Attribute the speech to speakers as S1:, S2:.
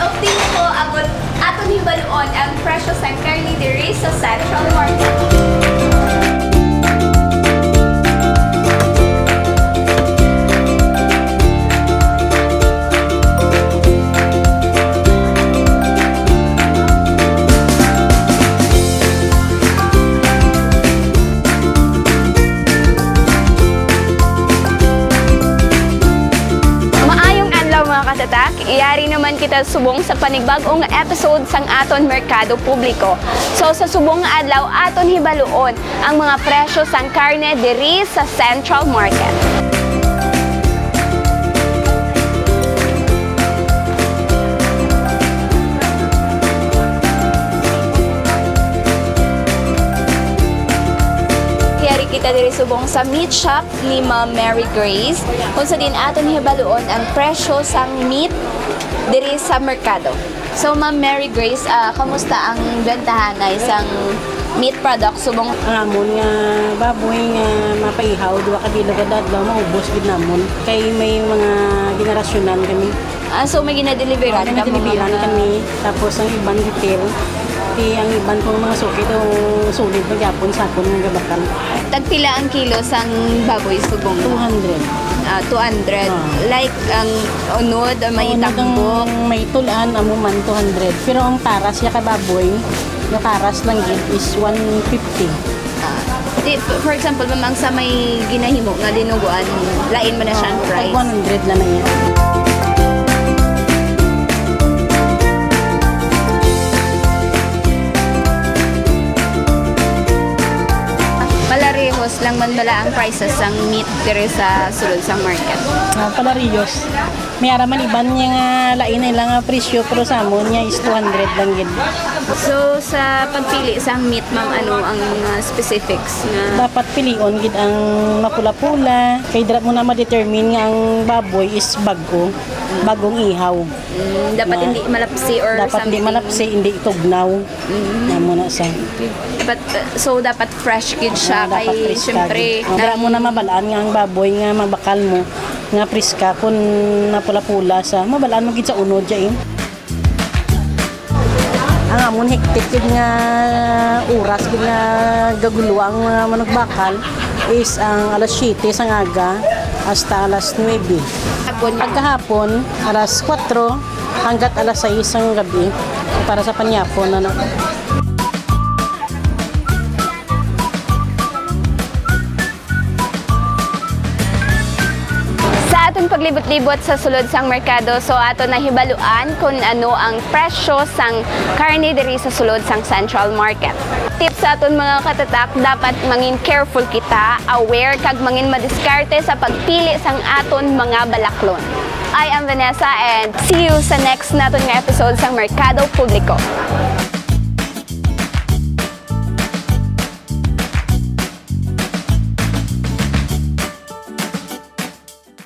S1: Opting ko abot aton hibaluon ang presyo sa karne diri sa Central Market.
S2: Tatak, iyari naman kita subong sa panibagong episode sang aton Merkado Publiko. So sa subong nga adlaw aton hibaluon ang mga presyo sang karne diri sa Central Market. Kita diri subong sa meat shop ni Ma'am Mary Grace kung sa din aton hibaluon ang presyo sang meat diri sa merkado. So Ma'am Mary Grace, kamusta ang bentahan na isang meat product subong?
S3: Ang amon nga baboy nga mapaihaw duwa ka kilo kada adlaw maubos gid namon kay may mga generasyonan kami.
S2: So may ginadeliveran
S3: kami tapos ang ibang detail ang iban kong mga suki do sulit magyapon sa akon nga gabakan.
S2: Tagpila ang kilo sang baboy subong?
S3: 200.
S2: 200. Like ang unod, may itambok.
S3: May tulan amo man 200. Pero ang taras ya ka baboy, yung taras lang gid is 150.
S2: For example, mamang sa may ginahimo nga dinuguan, lain mo na siyang price.
S3: 100 lang na yan.
S2: Palarehos lang man bala ang prices sang meat diri sa sulod sang market.
S3: Palariyos. May araman iban niya nga lain nila nga presyo pero sa amon niya is 200 lang gid.
S2: So sa pagpili sang meat ma'am, ano ang specifics nga
S3: dapat pilion gid ang mapula-pula kay dira mo na ma-determine nga ang baboy is bagong ihaw.
S2: Dapat hindi malapsi or
S3: dapat
S2: something.
S3: hindi malapsi, hindi tugnaw. Amo na sa.
S2: So dapat fresh gid siya kay syempre
S3: dira mo na mabalaan nga ang baboy nga mabakal mo nga priska kun napula-pula sa mabalaan mo gid sa unod ja ang amon hektik gid nga oras gid nga gaguluang mga manugbakal is ang alas 7 sa ngaga hasta alas 9. Pagkahapon alas 4 hanggat alas 6 ang gabi para sa panyapon ano.
S2: Atong paglibot-libot sa sulod sang merkado, so ato nahibaluan kung ano ang presyo sang karne diri sa sulod sang Central Market. Tips sa aton mga katatak, dapat mangin careful kita, aware kag mangin madiskarte sa pagpili sang aton mga balaklon. I am Vanessa and see you sa next naton nga episode sang Merkado Publiko.